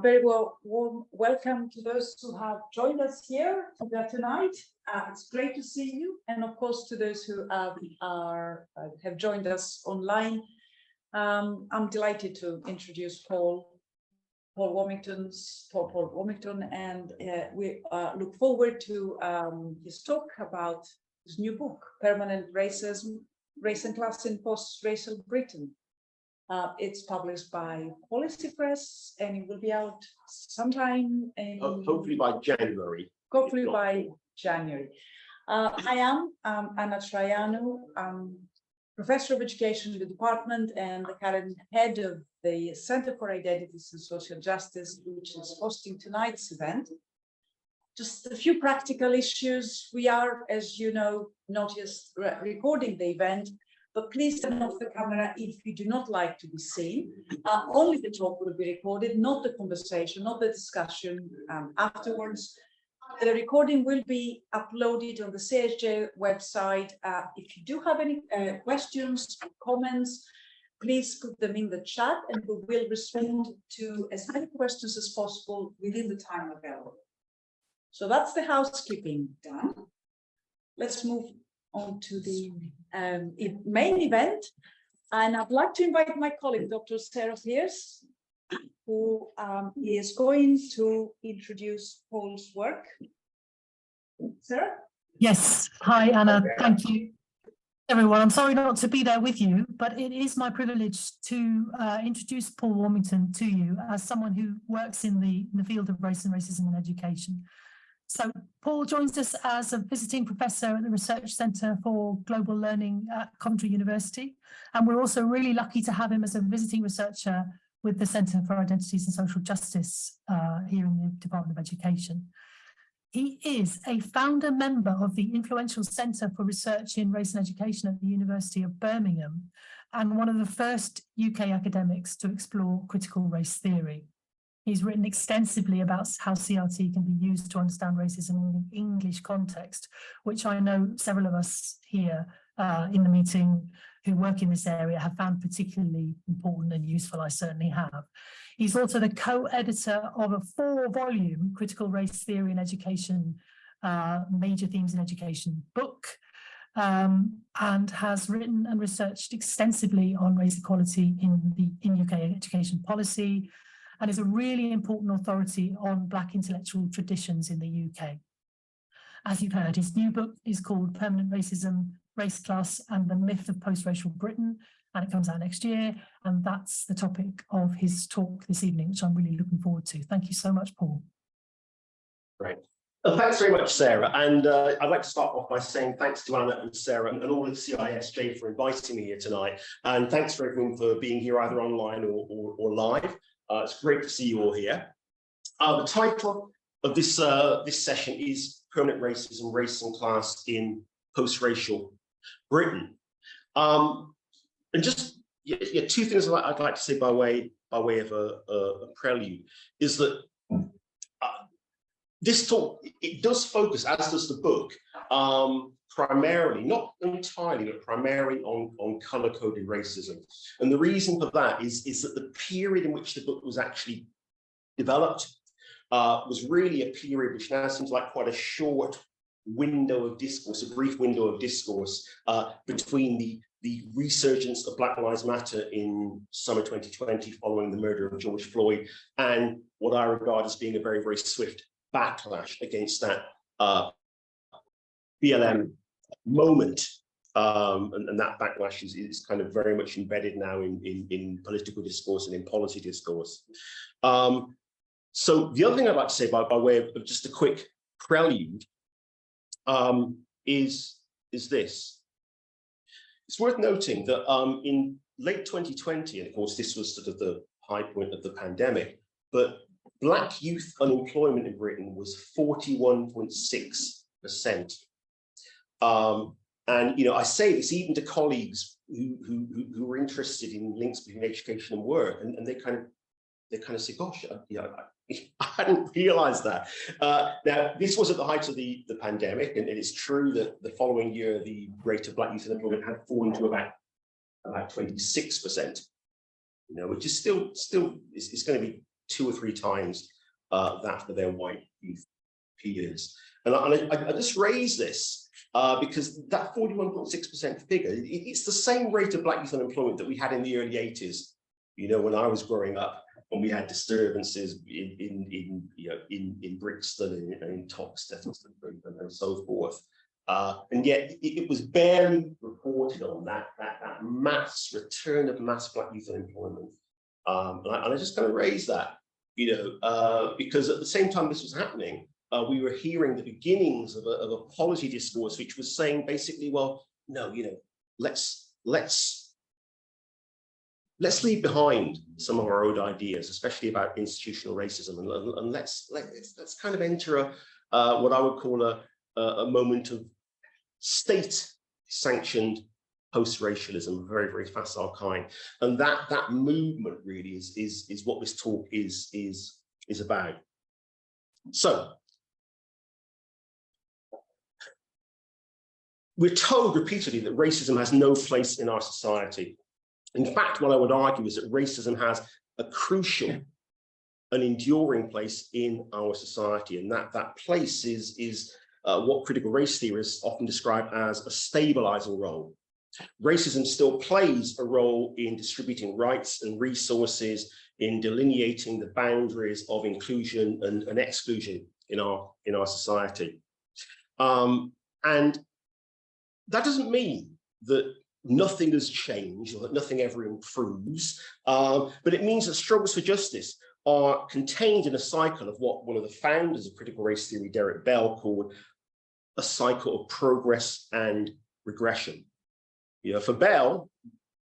Very warm welcome to those who have joined us here tonight. It's great to see you, and of course to those who have joined us online. I'm delighted to introduce Paul Warmington, and we look forward to his talk about his new book, Permanent Racism, Race and Class in Post-Racial Britain. It's published by Policy Press, and it will be out sometime in... hopefully by January. Hopefully by January. I am Anna Traianu. I'm Professor of Education in the department and the current head of the Center for Identities and Social Justice, which is hosting tonight's event. Just a few practical issues. We are, as you know, not just recording the event, but please turn off the camera if you do not like to be seen. Only the talk will be recorded, not the conversation, not the discussion afterwards. The recording will be uploaded on the CSJ website. If you do have any questions, comments, please put them in the chat and we will respond to as many questions as possible within the time available. So that's the housekeeping done. Let's move on to the main event. And I'd like to invite my colleague, Dr. Sarah Pierce, who is going to introduce Paul's work. Sarah? Yes. Hi, Anna. Thank you, everyone. I'm sorry not to be there with you, but it is my privilege to introduce Paul Warmington to you as someone who works in the field of race and racism in education. So Paul joins us as a visiting professor at the Research Centre for Global Learning at Coventry University. And we're also really lucky to have him as a visiting researcher with the Centre for Identities and Social Justice here in the Department of Education. He is a founder member of the influential Centre for Research in Race and Education at the University of Birmingham, and one of the first UK academics to explore critical race theory. He's written extensively about how CRT can be used to understand racism in an English context, which I know several of us here in the meeting who work in this area have found particularly important and useful. I certainly have. He's also the co-editor of a 4-volume Critical Race Theory in Education, Major Themes in Education book, and has written and researched extensively on race equality in UK education policy, and is a really important authority on Black intellectual traditions in the UK. As you've heard, his new book is called Permanent Racism, Race, Class and the Myth of Post-Racial Britain, and it comes out next year. And that's the topic of his talk this evening, which I'm really looking forward to. Thank you so much, Paul. Great. Well, thanks very much, Sarah. And I'd like to start off by saying thanks to Anna and Sarah and all of CISJ for inviting me here tonight. And thanks for everyone for being here either online or live. It's great to see you all here. The title of this session is Permanent Racism, Race and Class in Post-Racial Britain. And just two things I'd like to say by way of a prelude is that this talk, it does focus, as does the book, primarily, not entirely, but primarily on colour-coded racism. And the reason for that is that the period in which the book was actually developed was really a period which now seems like quite a short window of discourse, a brief window of discourse between the resurgence of Black Lives Matter in summer 2020 following the murder of George Floyd, and what I regard as being a very, very swift backlash against that BLM moment. And that backlash is kind of very much embedded now in political discourse and in policy discourse. So the other thing I'd like to say by way of just a quick prelude is this. It's worth noting that in late 2020, and of course this was sort of the high point of the pandemic, but Black youth unemployment in Britain was 41.6%. And I say this even to colleagues who were interested in links between education and work, and they kind of say, "Gosh, I hadn't realised that." Now, this was at the height of the pandemic, and it's true that the following year the rate of Black youth unemployment had fallen to about 26%. Which is still it's going to be 2 or 3 times that for their white youth peers. And I just raise this because that 41.6% figure, it's the same rate of black youth unemployment that we had in the early 80s, you know, when I was growing up, when we had disturbances in Brixton and in Toxteth and so forth. And yet it was barely reported on that return of mass black youth unemployment. And I just kind of raise that, you know, because at the same time this was happening, we were hearing the beginnings of a policy discourse which was saying basically, well, no, you know, let's leave behind some of our old ideas, especially about institutional racism, and let's kind of enter what I would call a moment of state-sanctioned post-racialism, very, very facile kind. And that movement really is what this talk is about. So we're told repeatedly that racism has no place in our society. In fact, what I would argue is that racism has a crucial and enduring place in our society, and that place is what critical race theorists often describe as a stabilizing role. Racism still plays a role in distributing rights and resources, in delineating the boundaries of inclusion and exclusion in our society. And that doesn't mean that nothing has changed or that nothing ever improves, but it means that struggles for justice are contained in a cycle of what one of the founders of critical race theory, Derek Bell, called a cycle of progress and regression. You know, for Bell,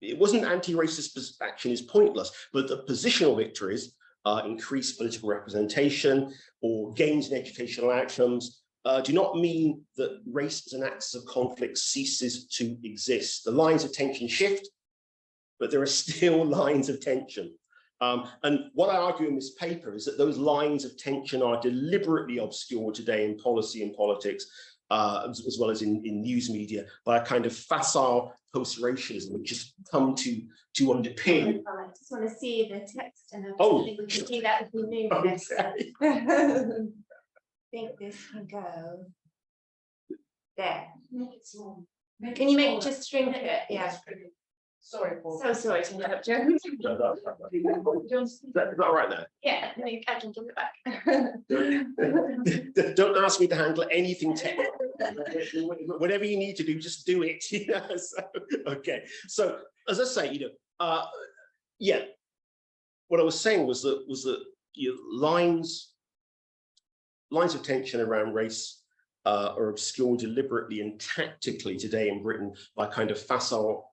it wasn't anti-racist action is pointless, but the positional victories, increased political representation or gains in educational outcomes, do not mean that race as an axis of conflict ceases to exist. The lines of tension shift, but there are still lines of tension. And what I argue in this paper is that those lines of tension are deliberately obscured today in policy and politics, as well as in news media, by a kind of facile post-racialism, which has come to underpin. I just want to see the text, and I think we can do that if we move this. I think this can go there. Can you just shrink it? Yeah. Sorry, Paul. So sorry to interrupt you. Is that all right there? Yeah, no, I can give it back. Don't ask me to handle anything technical. Whatever you need to do, just do it. Yeah, so, okay. So as I say, you know, yeah, what I was saying was that you know, lines of tension around race are obscured deliberately and tactically today in Britain by kind of facile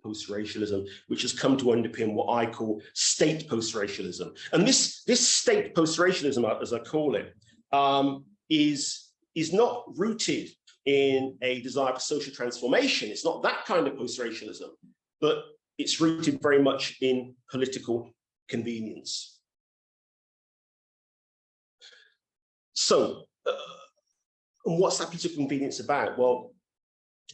post-racialism, which has come to underpin what I call state post-racialism. And this state post-racialism, as I call it, is not rooted in a desire for social transformation. It's not that kind of post-racialism, but it's rooted very much in political convenience. So, what's that political convenience about? Well,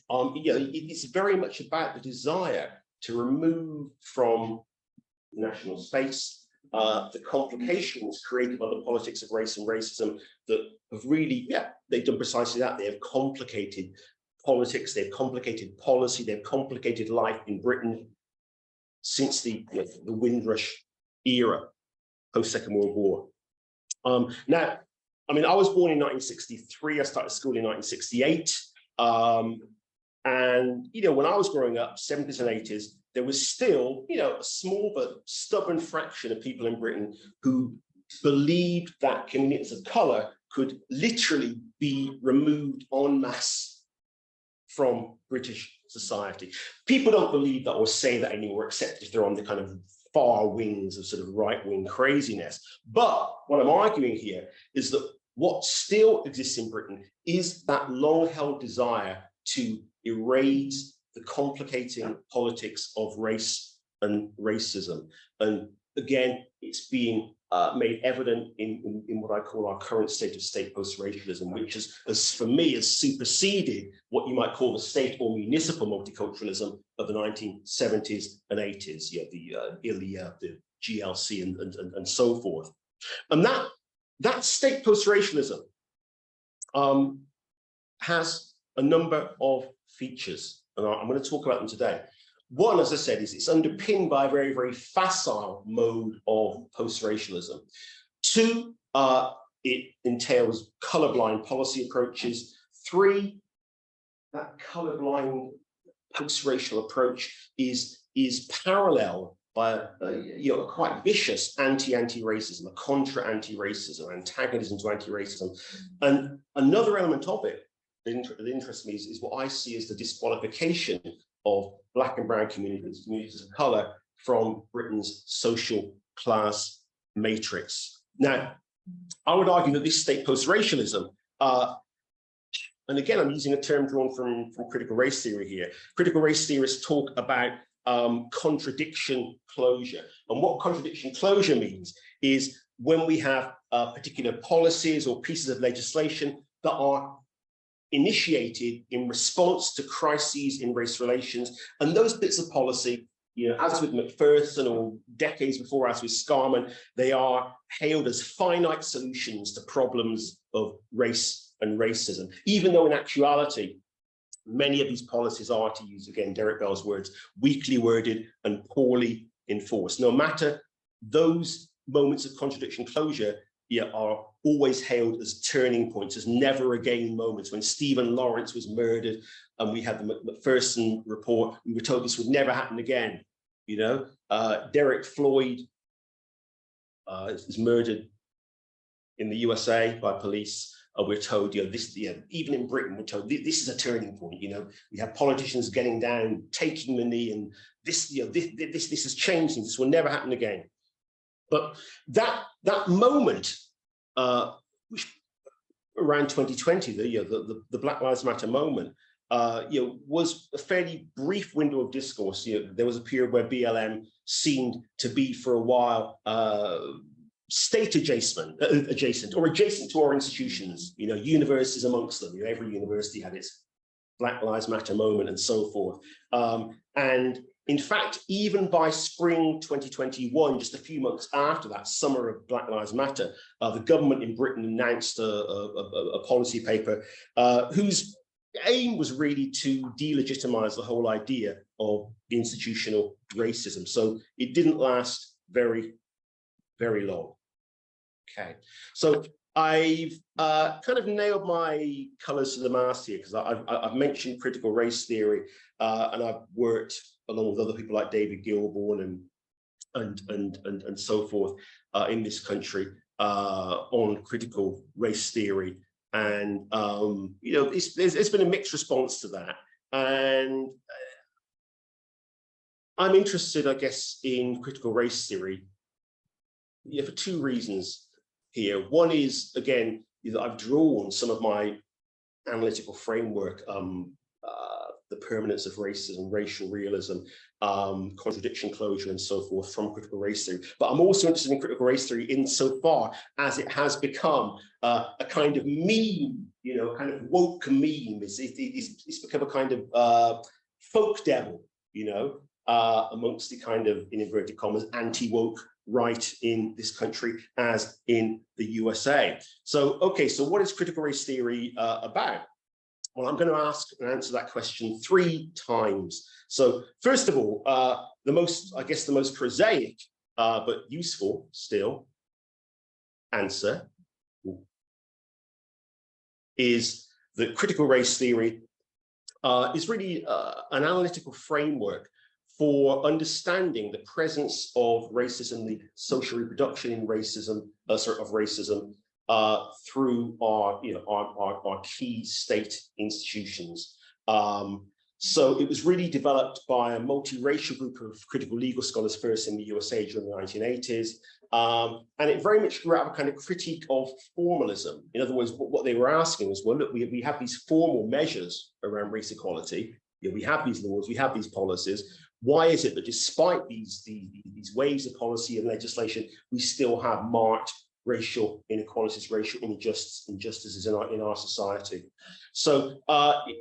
you know, it's very much about the desire to remove from national space the complications created by the politics of race and racism that have really, yeah, they've done precisely that. They have complicated politics, they've complicated policy, they've complicated life in Britain since the Windrush era, post-Second World War. Now, I mean, I was born in 1963, I started school in 1968. And, you know, when I was growing up, 70s and 80s, there was still, you know, a small but stubborn fraction of people in Britain who believed that communities of color could literally be removed en masse from British society. People don't believe that or say that anymore, except if they're on the kind of far wings of sort of right-wing craziness. But what I'm arguing here is that what still exists in Britain is that long-held desire to erase the complicating politics of race and racism. And again, it's being made evident in what I call our current state of state post-racialism, which has for me, has superseded what you might call the state or municipal multiculturalism of the 1970s and 80s. Yeah, the GLC and so forth. And that state post-racialism has a number of features, and I'm going to talk about them today. One, as I said, is it's underpinned by a very, very facile mode of post-racialism. Two, it entails colorblind policy approaches. Three, that colorblind post-racial approach is parallel by a quite vicious anti-racism, a contra-anti-racism, antagonism to anti-racism. And another element of it that interests me is what I see as the disqualification of Black and brown communities of colour from Britain's social class matrix. Now, I would argue that this state post-racialism, and again, I'm using a term drawn from critical race theory here. Critical race theorists talk about contradiction closure. And what contradiction closure means is when we have particular policies or pieces of legislation that are initiated in response to crises in race relations, and those bits of policy, as with Macpherson or decades before, as with Scarman, they are hailed as finite solutions to problems of race and racism, even though in actuality, many of these policies are, to use again Derek Bell's words, weakly worded and poorly enforced. No matter, those moments of contradiction closure are always hailed as turning points, as never again moments. When Stephen Lawrence was murdered and we had the Macpherson report, we were told this would never happen again. Derek Floyd is murdered in the USA by police. We're told, even in Britain, we're told this is a turning point. We have politicians getting down, taking the knee, and this has changed, and this will never happen again. But that moment, which around 2020, the Black Lives Matter moment, was a fairly brief window of discourse. There was a period where BLM seemed to be for a while state adjacent to our institutions, universities amongst them. Every university had its Black Lives Matter moment and so forth. And in fact, even by spring 2021, just a few months after that summer of Black Lives Matter, the government in Britain announced a policy paper whose aim was really to delegitimize the whole idea of institutional racism. So it didn't last very, very long. Okay, so I've kind of nailed my colors to the mast here, because I've mentioned critical race theory, and I've worked along with other people like David Gilbourne and so forth in this country on critical race theory. And there's been a mixed response to that. And I'm interested, I guess, in critical race theory for two reasons here. One is, again, that I've drawn some of my analytical framework, the permanence of racism, racial realism, contradiction closure, and so forth from critical race theory. But I'm also interested in critical race theory insofar as it has become a kind of meme, kind of woke meme. It's become a kind of folk devil, amongst the kind of, in inverted commas, anti-woke right in this country as in the USA. So, okay, so what is critical race theory about? Well, I'm going to ask and answer that question 3 times. So first of all, the most prosaic, but useful still answer is that critical race theory is really an analytical framework for understanding the presence of racism, the social reproduction in racism, of racism, through our key state institutions. So it was really developed by a multiracial group of critical legal scholars, first in the USA during the 1980s. And it very much grew out of a kind of critique of formalism. In other words, what they were asking was, well, look, we have these formal measures around race equality. We have these laws, we have these policies. Why is it that despite these waves of policy and legislation, we still have marked racial inequalities, racial injustices in our society? So,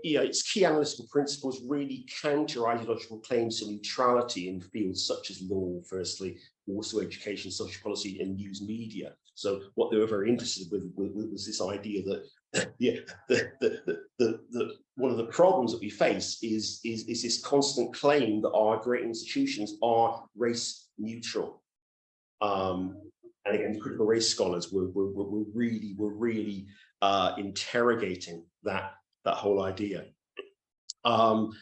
its key analytical principles really counter ideological claims to neutrality in fields such as law, firstly, also education, social policy, and news media. So what they were very interested with was this idea that yeah, one of the problems that we face is this constant claim that our great institutions are race neutral. And again, critical race scholars were really interrogating that whole idea. And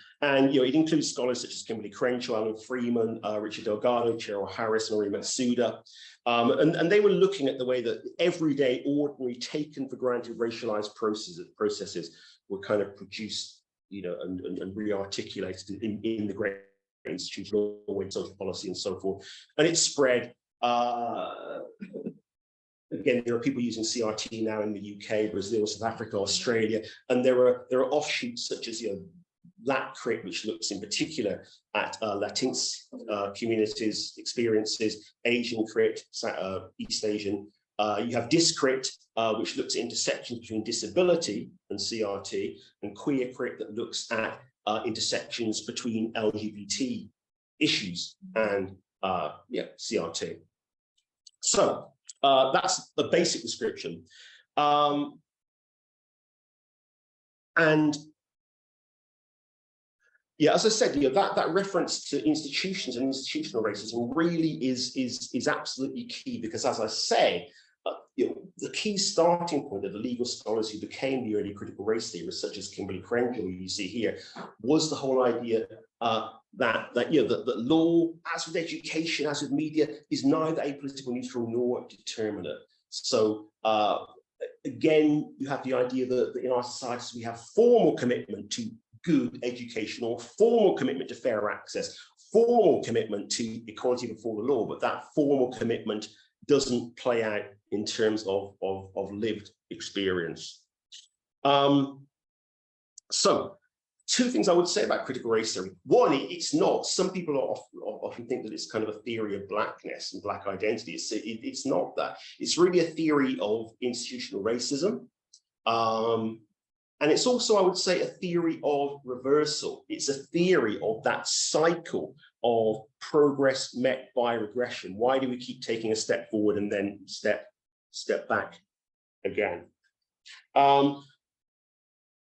it includes scholars such as Kimberly Crenshaw, Alan Freeman, Richard Delgado, Cheryl Harris, Marie Matsuda, and they were looking at the way that everyday, ordinary, taken for granted racialized processes were kind of produced, and re-articulated in the great institutional way, social policy, and so forth. And it spread. Again, there are people using CRT now in the UK, Brazil, South Africa, Australia, and there are offshoots such as LatCrit, which looks in particular at Latinx communities, experiences, Asian crit, East Asian. You have Discrit, which looks at intersections between disability and CRT, and Queer Crit that looks at intersections between LGBT issues and CRT. So that's the basic description. And yeah, as I said, that reference to institutions and institutional racism really is absolutely key, because, as I say, the key starting point of the legal scholars who became the early critical race theorists, such as Kimberly Crenshaw, you see here, was the whole idea that law, as with education, as with media, is neither apolitical, neutral, nor determinate. So again, you have the idea that in our societies we have formal commitment to good education, or formal commitment to fair access, formal commitment to equality before the law, but that formal commitment doesn't play out in terms of lived experience. So two things I would say about critical race theory. One, it's not, some people often think that it's kind of a theory of blackness and black identity. It's not that. It's really a theory of institutional racism. And it's also, I would say, a theory of reversal. It's a theory of that cycle of progress met by regression. Why do we keep taking a step forward and then step back again?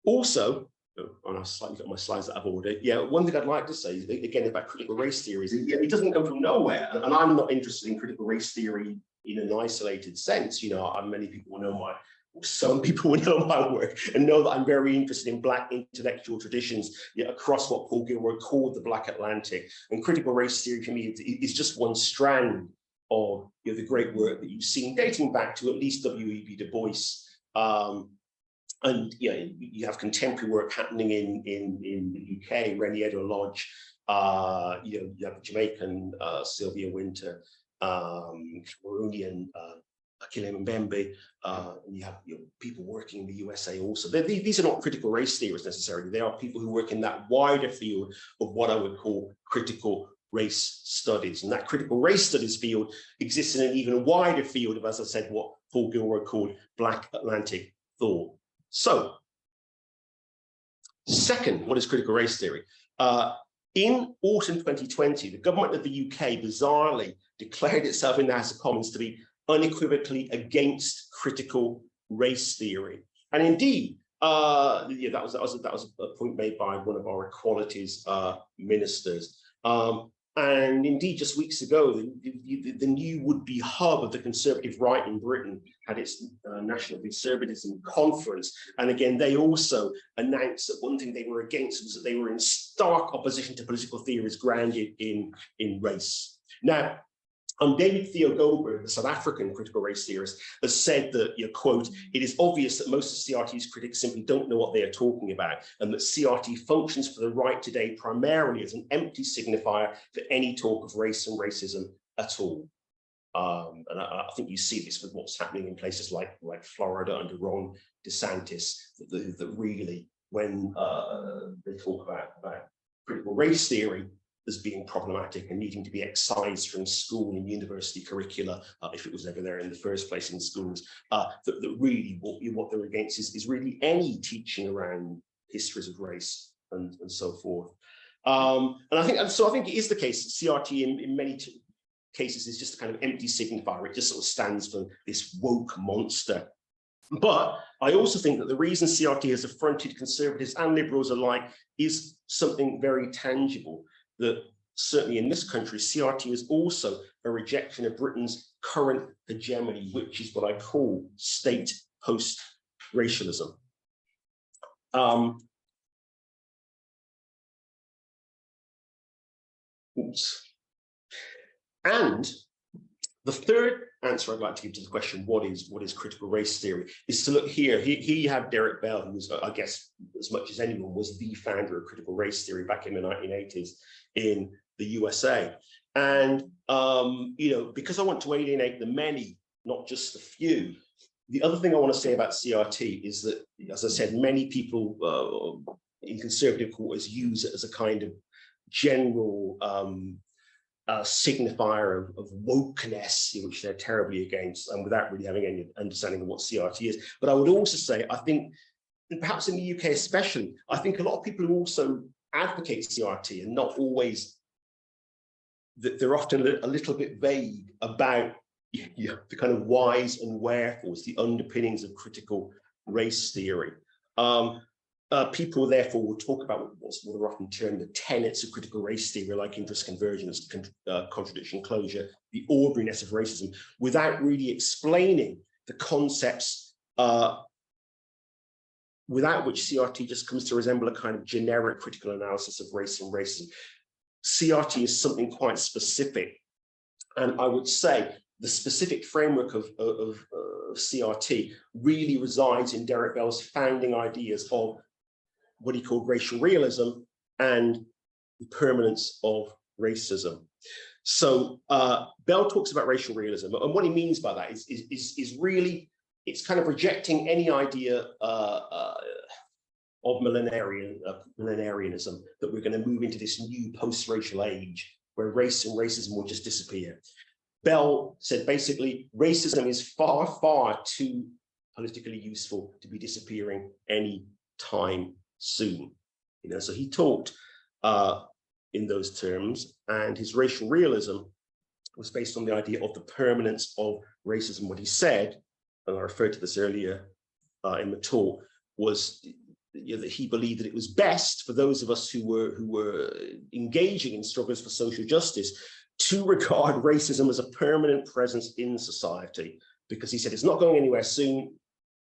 Also, and I've slightly got my slides that I've ordered. Yeah, one thing I'd like to say, again, about critical race theories, it doesn't come from nowhere. And I'm not interested in critical race theory in an isolated sense. Many people know some people will know my work and know that I'm very interested in Black intellectual traditions across what Paul Gilroy called the Black Atlantic. And critical race theory for me is just one strand of the great work that you've seen dating back to at least W.E.B. Du Bois. And you have contemporary work happening in the UK, Reniedo Lodge. You have Jamaican Sylvia Winter, Cameroonian Akile Mbembe, and you have people working in the USA also. These are not critical race theorists necessarily. They are people who work in that wider field of what I would call critical race studies. And that critical race studies field exists in an even wider field of, as I said, what Paul Gilroy called Black Atlantic thought. So, second, what is critical race theory? In autumn 2020, the government of the UK bizarrely declared itself in the House of Commons to be unequivocally against critical race theory. And indeed, that was a point made by one of our equalities ministers. And indeed, just weeks ago, the new would-be hub of the conservative right in Britain had its National Conservatism Conference. And again, they also announced that one thing they were against was that they were in stark opposition to political theories grounded in race. Now, David Theo Goldberg, the South African critical race theorist, has said that, quote, "It is obvious that most of CRT's critics simply don't know what they are talking about, and that CRT functions for the right today primarily as an empty signifier for any talk of race and racism at all." And I think you see this with what's happening in places like Florida under Ron DeSantis, that really, when they talk about critical race theory as being problematic and needing to be excised from school and university curricula, if it was ever there in the first place in schools, that really what they're against is really any teaching around histories of race and so forth. And I think it is the case that CRT in many cases is just a kind of empty signifier. It just sort of stands for this woke monster. But I also think that the reason CRT has affronted conservatives and liberals alike is something very tangible, that certainly in this country, CRT is also a rejection of Britain's current hegemony, which is what I call state post-racialism. And the third answer I'd like to give to the question, what is critical race theory, is to look here. He had Derek Bell, who was, I guess, as much as anyone, was the founder of critical race theory back in the 1980s in the USA. And, you know, because I want to alienate the many, not just the few, the other thing I want to say about CRT is that, as I said, many people in conservative quarters use it as a kind of general signifier of wokeness, which they're terribly against, and without really having any understanding of what CRT is. But I would also say, I think, and perhaps in the UK especially, I think a lot of people who also advocate CRT and not always, that they're often a little bit vague about the kind of whys and wherefores, the underpinnings of critical race theory. People therefore will talk about what are often termed the tenets of critical race theory, like inverse convergence, contradiction closure, the ordinariness of racism, without really explaining the concepts without which CRT just comes to resemble a kind of generic critical analysis of race and racism. CRT is something quite specific. And I would say the specific framework of CRT really resides in Derek Bell's founding ideas of what he called racial realism and the permanence of racism. So Bell talks about racial realism, and what he means by that is really, it's kind of rejecting any idea of millenarianism, that we're going to move into this new post-racial age where race and racism will just disappear. Bell said basically, racism is far, far too politically useful to be disappearing any time soon. You know, so he talked in those terms, and his racial realism was based on the idea of the permanence of racism. What he said, and I referred to this earlier in the talk, was that he believed that it was best for those of us who were engaging in struggles for social justice to regard racism as a permanent presence in society, because he said it's not going anywhere soon,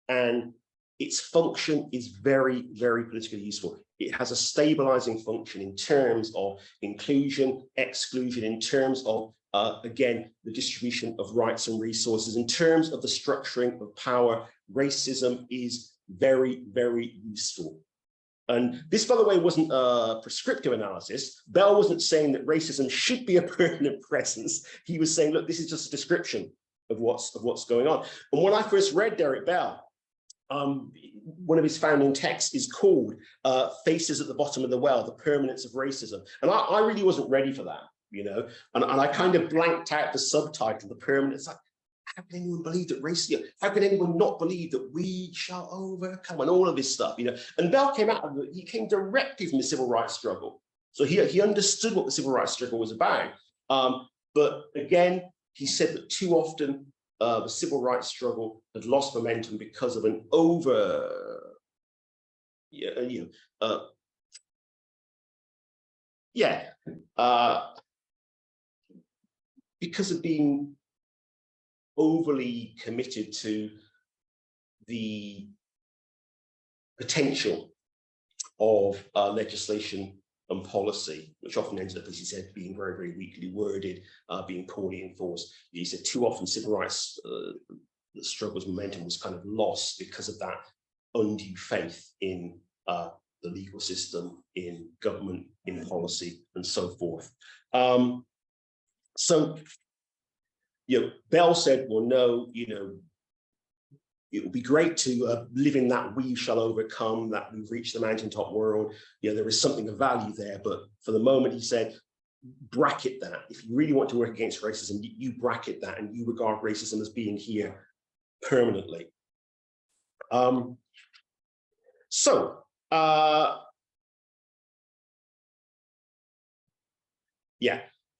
and its function is very, very politically useful. It has a stabilizing function in terms of inclusion, exclusion, in terms of, again, the distribution of rights and resources, in terms of the structuring of power. Racism is very, very useful. And this, by the way, wasn't a prescriptive analysis. Bell wasn't saying that racism should be a permanent presence. He was saying, look, this is just a description of what's going on. And when I first read Derek Bell, one of his founding texts is called Faces at the Bottom of the Well, the Permanence of Racism. And I really wasn't ready for that, you know, and I kind of blanked out the subtitle, the permanence. Like, how can anyone believe that racism, how can anyone not believe that we shall overcome, and all of this stuff, you know? And Bell came out of it, he came directly from the civil rights struggle. So he understood what the civil rights struggle was about. But again, he said that too often the civil rights struggle had lost momentum because of an because of being overly committed to the potential of legislation and policy, which often ends up, as he said, being very, very weakly worded, being poorly enforced. He said too often civil rights struggle's momentum was kind of lost because of that undue faith in the legal system, in government, in policy, and so forth. So, you know, Bell said, well, no, you know, it would be great to live in that we shall overcome, that we've reached the mountaintop world. You know, there is something of value there, but for the moment, he said, bracket that. If you really want to work against racism, you bracket that and you regard racism as being here permanently.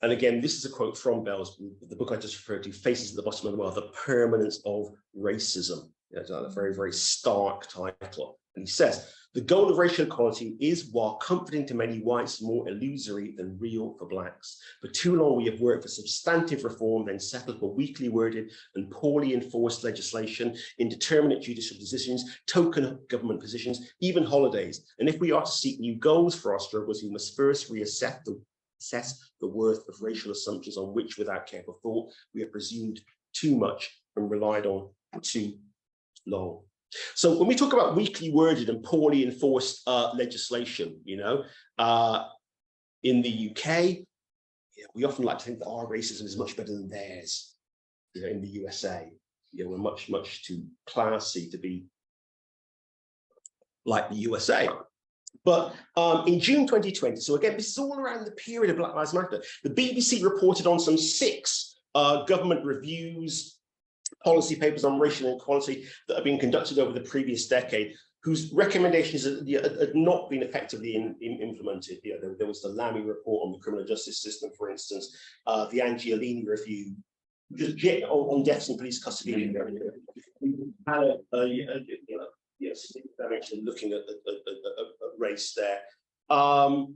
and again, this is a quote from Bell's, the book I just referred to, Faces at the Bottom of the World, The Permanence of Racism. It's a very, very stark title. And he says, the goal of racial equality is, while comforting to many whites, more illusory than real for blacks. For too long, we have worked for substantive reform, then settled for weakly worded and poorly enforced legislation, indeterminate judicial decisions, token government positions, even holidays. And if we are to seek new goals for our struggles, we must first reassess the worth of racial assumptions on which, without careful thought, we have presumed too much and relied on too long. So when we talk about weakly worded and poorly enforced legislation, you know, in the UK, we often like to think that our racism is much better than theirs. You know, in the USA, you know, we're much, much too classy to be like the USA. But in June 2020, so again, this is all around the period of Black Lives Matter, the BBC reported on some 6 government reviews, policy papers on racial inequality that have been conducted over the previous decade, whose recommendations had not been effectively implemented. You know, there was the Lamy report on the criminal justice system, for instance, the Angiolini review, just on deaths in police custody. We had dimension looking at race there, and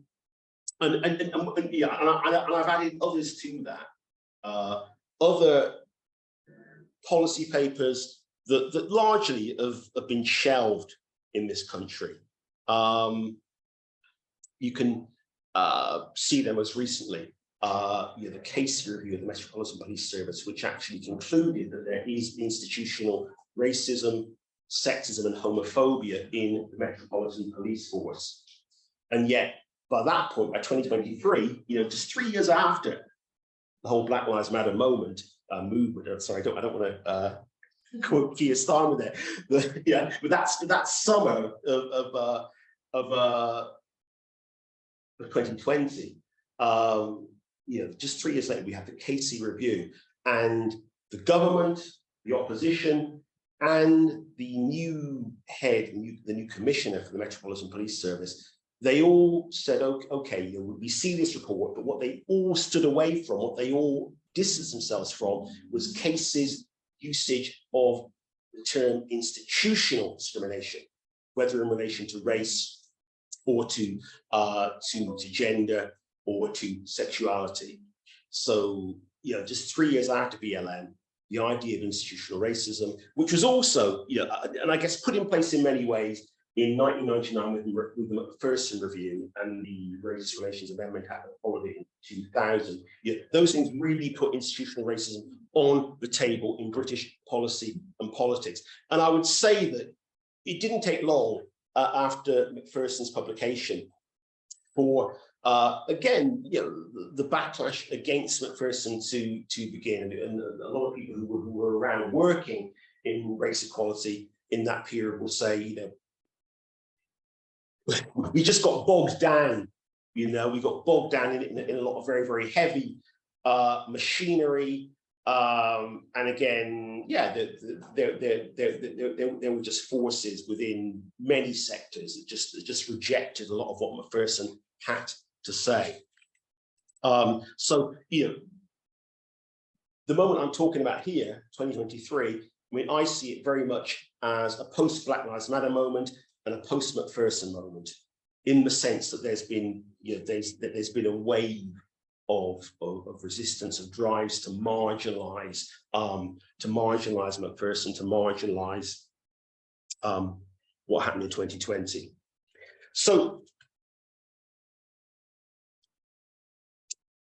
I've added others to that, other policy papers that largely have been shelved in this country. You can see them most recently, the case review of the Metropolitan Police Service, which actually concluded that there is institutional racism, sexism and homophobia in the Metropolitan Police Force. And yet, by that point, by 2023, you know, just 3 years after the whole Black Lives Matter movement, sorry, I don't want to quote Keir Starmer there, but that summer of 2020, you know, just 3 years later, we have the Casey review, and the government, the opposition, and the new head, the new commissioner for the Metropolitan Police Service, they all said, okay, you know, we see this report, but what they all stood away from, what they all distanced themselves from, was Casey's usage of the term institutional discrimination, whether in relation to race or to gender or to sexuality. So, you know, just 3 years after BLM, the idea of institutional racism, which was also, you know, and I guess put in place in many ways in 1999 with the Macpherson Review and the Race Relations Amendment Act that followed it in 2000. You know, those things really put institutional racism on the table in British policy and politics. And I would say that it didn't take long after Macpherson's publication for again, you know, the backlash against Macpherson to begin, and a lot of people who were around working in race equality in that period will say, you know, we just got bogged down. You know, we got bogged down in a lot of very, very heavy machinery, and again, yeah, there were just forces within many sectors that just rejected a lot of what Macpherson had to say. So, you know, the moment I'm talking about here, 2023, I mean, I see it very much as a post-Black Lives Matter moment and a post-Macpherson moment, in the sense that there's been, you know, there's been a wave of resistance, of drives to marginalize Macpherson, to marginalize what happened in 2020. So,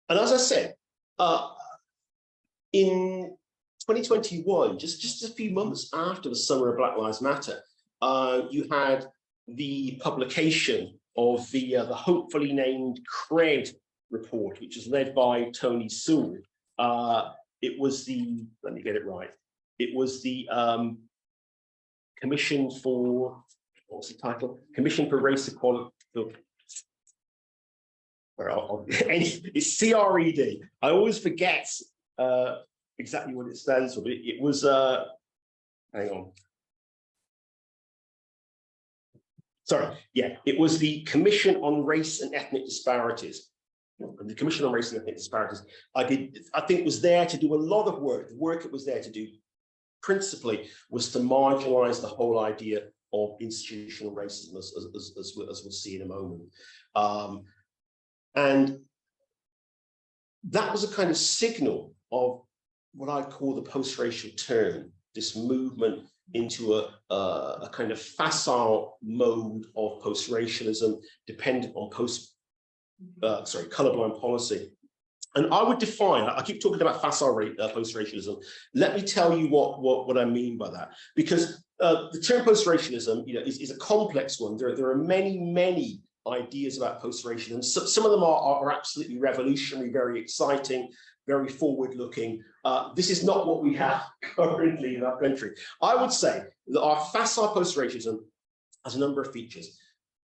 and as I said, in 2021, just a few months after the summer of Black Lives Matter, you had the publication of the hopefully named CRED report, which was led by Tony Sewell. It was the, let me get it right, it was the Commission for, what's the title? Commission for Race Equality. It's CRED. I always forget exactly what it stands for, but it was, hang on. Sorry, yeah, it was the Commission on Race and Ethnic Disparities. and the Commission on Race and Ethnic Disparities, I think was there to do a lot of work. The work it was there to do principally was to marginalize the whole idea of institutional racism, as we'll see in a moment. And that was a kind of signal of what I call the post-racial turn, this movement into a kind of facile mode of post-racialism dependent on colorblind policy. And I would define, I keep talking about facile post-racialism. Let me tell you what I mean by that, because the term post-racialism, is a complex one. There are many ideas about post-racialism. Some of them are absolutely revolutionary, very exciting, very forward-looking. This is not what we have currently in our country. I would say that our facile post-racialism has a number of features.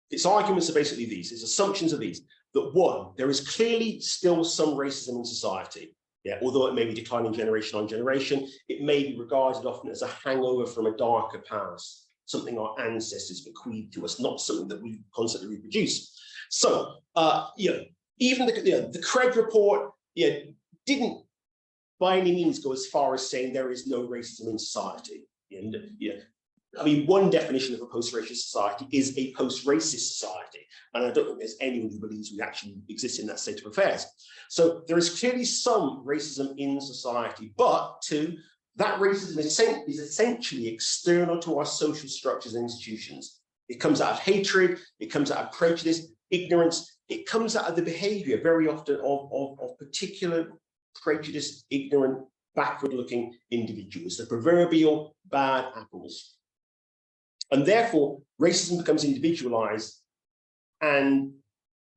Its arguments are basically these, its assumptions are these, that one, there is clearly still some racism in society. Yeah, although it may be declining generation on generation, it may be regarded often as a hangover from a darker past, something our ancestors bequeathed to us, not something that we constantly reproduce. So, even the Craig report, didn't by any means go as far as saying there is no racism in society. And I mean, one definition of a post-racist society is a post-racist society. And I don't think there's anyone who believes we actually exist in that state of affairs. So there is clearly some racism in society, but that racism is essentially external to our social structures and institutions. It comes out of hatred, it comes out of prejudice, ignorance, it comes out of the behavior very often of particular prejudiced, ignorant, backward-looking individuals, the proverbial bad apples. And therefore, racism becomes individualized, and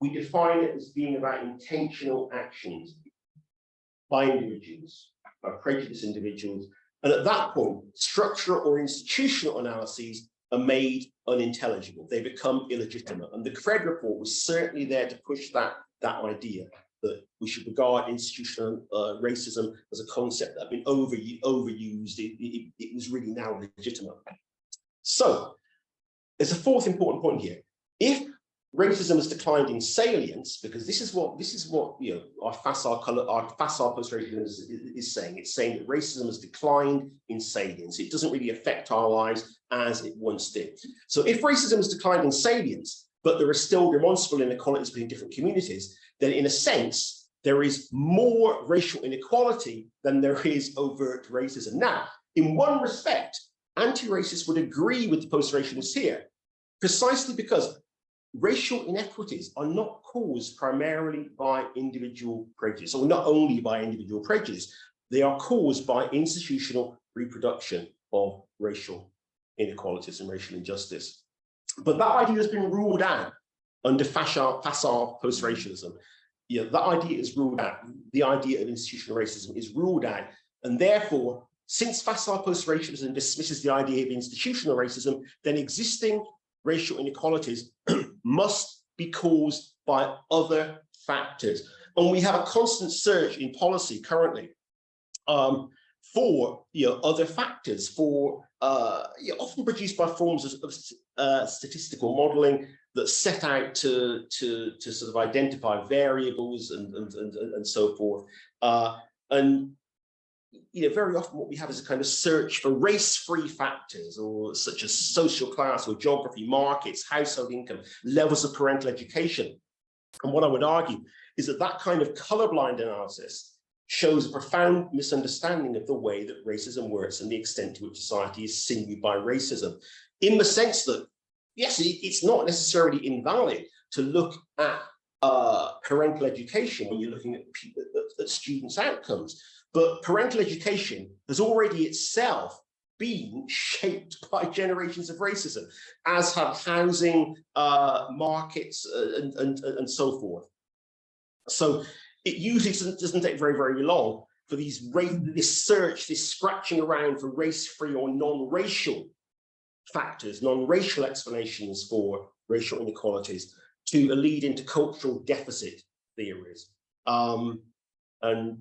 we define it as being about intentional actions by individuals, by prejudiced individuals. And at that point, structural or institutional analyses are made unintelligible. They become illegitimate. And the Craig report was certainly there to push that idea that we should regard institutional racism as a concept that had been overused. It was really now legitimate. So there's a fourth important point here. If racism has declined in salience, because this is what our facile post-racialism is saying. It's saying that racism has declined in salience. It doesn't really affect our lives as it once did. So if racism has declined in salience, but there are still demonstrable inequalities between different communities, then in a sense, there is more racial inequality than there is overt racism. Now, in one respect, anti-racists would agree with the post-racialists here, precisely because racial inequities are not caused primarily by individual prejudice, or not only by individual prejudice, they are caused by institutional reproduction of racial inequalities and racial injustice. But that idea has been ruled out under facile post-racialism. That idea is ruled out. The idea of institutional racism is ruled out, and therefore, since facile post-racialism dismisses the idea of institutional racism, then existing racial inequalities must be caused by other factors. And we have a constant search in policy currently for other factors, often produced by forms of statistical modeling that set out to sort of identify variables and so forth. And very often what we have is a kind of search for race-free factors, or such as social class or geography, markets, household income, levels of parental education. And what I would argue is that kind of colorblind analysis shows a profound misunderstanding of the way that racism works and the extent to which society is singled by racism, in the sense that, yes, it's not necessarily invalid to look at parental education when you're looking at students' outcomes. But parental education has already itself been shaped by generations of racism, as have housing, markets, and so forth. So it usually doesn't take very, very long for this search, this scratching around for race-free or non-racial factors, non-racial explanations for racial inequalities to lead into cultural deficit theories. And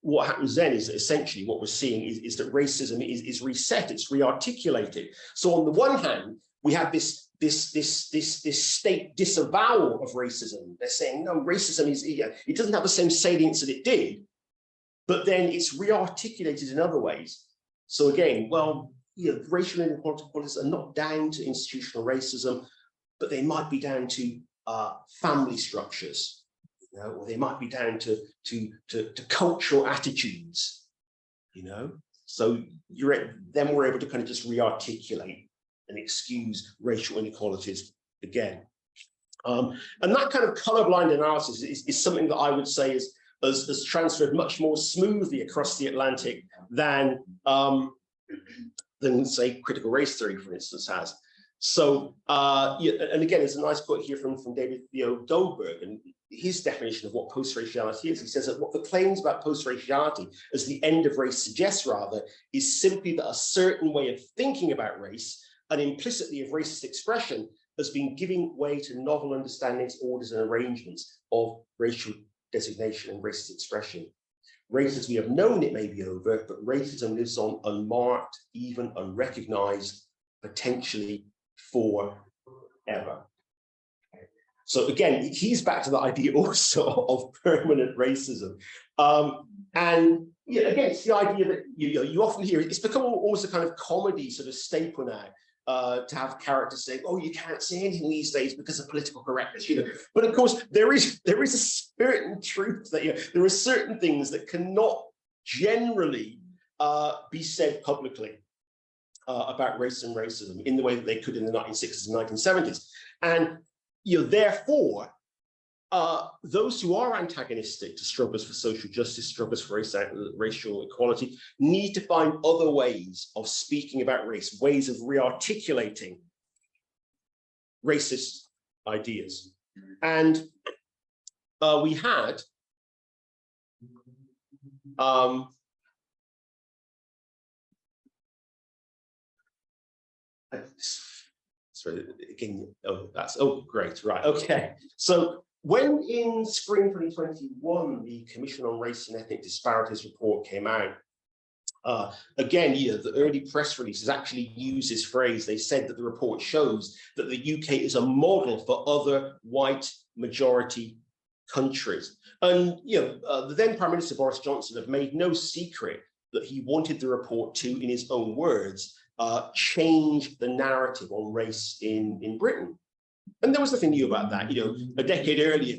what happens then is that essentially what we're seeing is that racism is reset, it's rearticulated. So on the one hand, we have this this state disavowal of racism. They're saying, no, racism it doesn't have the same salience that it did, but then it's re-articulated in other ways. So again, well, racial inequalities are not down to institutional racism, but they might be down to family structures, or they might be down to cultural attitudes, So then we're able to kind of just re-articulate and excuse racial inequalities again. And that kind of colorblind analysis is something that I would say has transferred much more smoothly across the Atlantic than say critical race theory, for instance, has. So, and again, there's a nice quote here from David Theo Goldberg, and his definition of what post-raciality is. He says that what the claims about post-raciality as the end of race suggests, rather, is simply that a certain way of thinking about race, and implicitly of racist expression, has been giving way to novel understandings, orders, and arrangements of racial designation and racist expression. Race as we have known it may be over, but racism lives on unmarked, even unrecognized, potentially forever. So again, he's back to the idea also of permanent racism. And again, it's the idea that you often hear, it's become almost a kind of comedy sort of staple now, to have characters saying, oh, you can't say anything these days because of political correctness, But of course, there is a certain truth that there are certain things that cannot generally be said publicly about race and racism in the way that they could in the 1960s and 1970s. And therefore, those who are antagonistic to struggles for social justice, struggles for racial equality, need to find other ways of speaking about race, ways of re-articulating racist ideas. And we had sorry, again, great, right, okay. So when in spring 2021, the Commission on Race and Ethnic Disparities report came out, again, the early press releases actually used this phrase. They said that the report shows that the UK is a model for other white majority countries. And the then Prime Minister Boris Johnson have made no secret that he wanted the report to, in his own words, change the narrative on race in Britain. And there was nothing new about that. A decade earlier,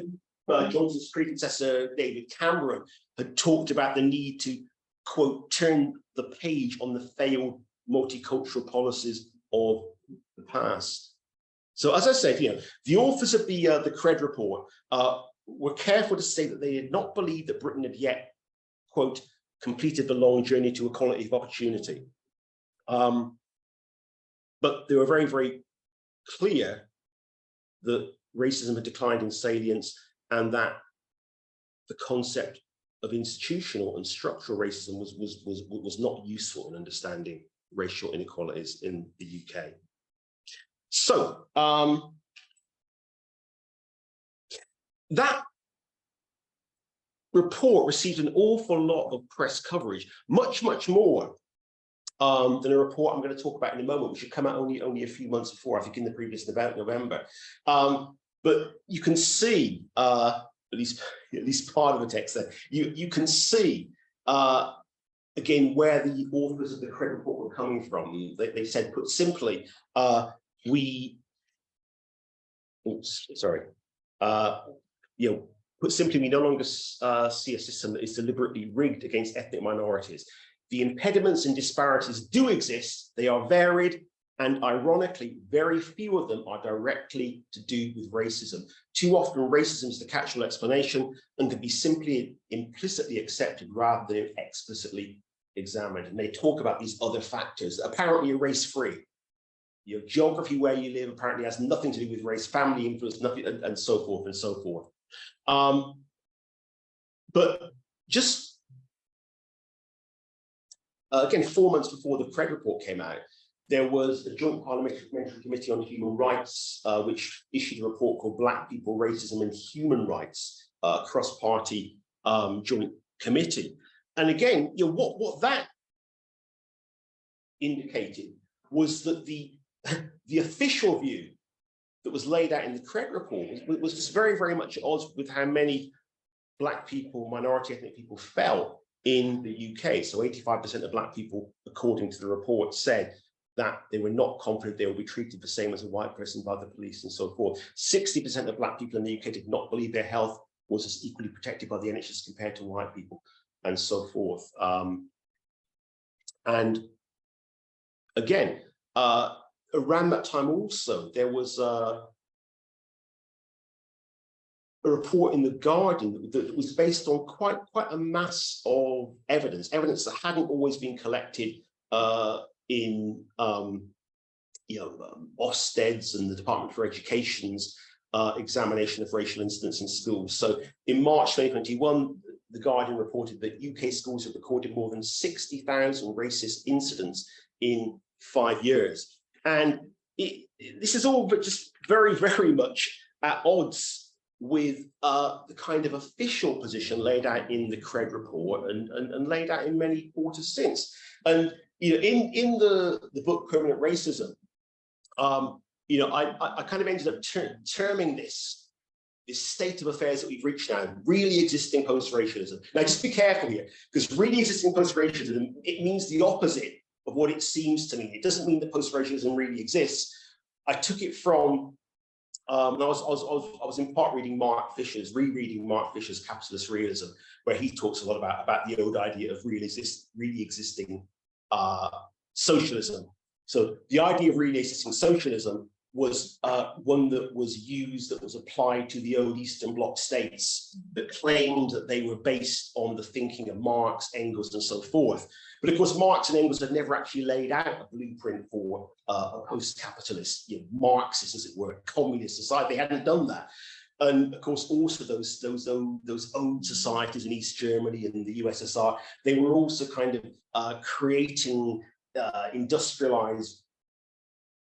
Johnson's predecessor, David Cameron, had talked about the need to, quote, turn the page on the failed multicultural policies of the past. So as I said, the authors of the CRED report were careful to say that they did not believe that Britain had yet, quote, completed the long journey to equality of opportunity. But they were very, very clear that racism had declined in salience and that the concept of institutional and structural racism was not useful in understanding racial inequalities in the UK. So that report received an awful lot of press coverage, much, much more than a report I'm going to talk about in a moment, which had come out only a few months before, I think in the previous November. But you can see, at least part of the text there, you can see, again, where the authors of the CRED report were coming from. They said, put simply, put simply, we no longer see a system that is deliberately rigged against ethnic minorities. The impediments and disparities do exist. They are varied, and ironically, very few of them are directly to do with racism. Too often, racism is the catch-all explanation and can be simply implicitly accepted rather than explicitly examined. And they talk about these other factors that apparently are race-free. Geography where you live apparently has nothing to do with race, family influence, nothing, and so forth and so forth. But just again, 4 months before the CRED report came out, there was a Joint Parliamentary Committee on Human Rights, which issued a report called Black People, Racism and Human Rights, cross-party joint committee. And again, what that indicated was that the official view that was laid out in the Craig report was just very, very much at odds with how many Black people, minority ethnic people felt in the UK. So 85% of Black people, according to the report, said that they were not confident they would be treated the same as a white person by the police and so forth. 60% of Black people in the UK did not believe their health was as equally protected by the NHS compared to white people, and so forth. And again, around that time also, there was a report in The Guardian that was based on quite a mass of evidence that hadn't always been collected in Ofsted's and the Department for Education's examination of racial incidents in schools. So in March 2021, The Guardian reported that UK schools have recorded more than 60,000 racist incidents in 5 years. And this is all but just very, very much at odds with the kind of official position laid out in the Craig report and laid out in many quarters since. And in the book Permanent Racism, I kind of ended up terming this state of affairs that we've reached now, really existing post-racialism. Now, just be careful here, because really existing post-racialism, it means the opposite of what it seems to mean. It doesn't mean that post-racialism really exists. I took it from, and I was in part rereading Mark Fisher's Capitalist Realism, where he talks a lot about the old idea of really existing socialism. So the idea of really existing socialism was one that was applied to the old Eastern Bloc states that claimed that they were based on the thinking of Marx, Engels, and so forth. But of course, Marx and Engels had never actually laid out a blueprint for a post-capitalist, Marxist, as it were, communist society. They hadn't done that. And of course, also those old societies in East Germany and the USSR, they were also kind of creating industrialized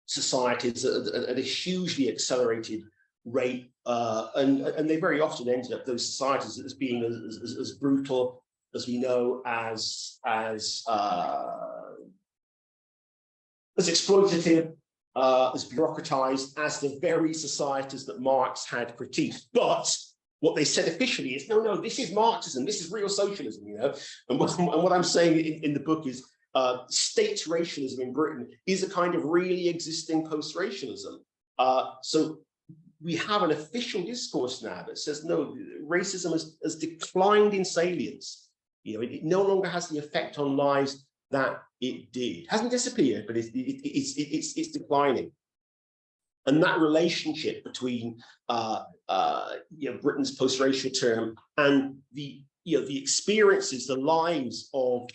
societies at a hugely accelerated rate, and they very often ended up, those societies, as being as brutal as we know, as exploitative, as bureaucratized as the very societies that Marx had critiqued. But what they said officially is, no, this is Marxism, this is real socialism, And what I'm saying in the book is, state racialism in Britain is a kind of really existing post-racialism. So we have an official discourse now that says, no, racism has declined in salience. It no longer has the effect on lives that it did. It hasn't disappeared, but it's declining. And that relationship between Britain's post-racial term and the experiences, the lives of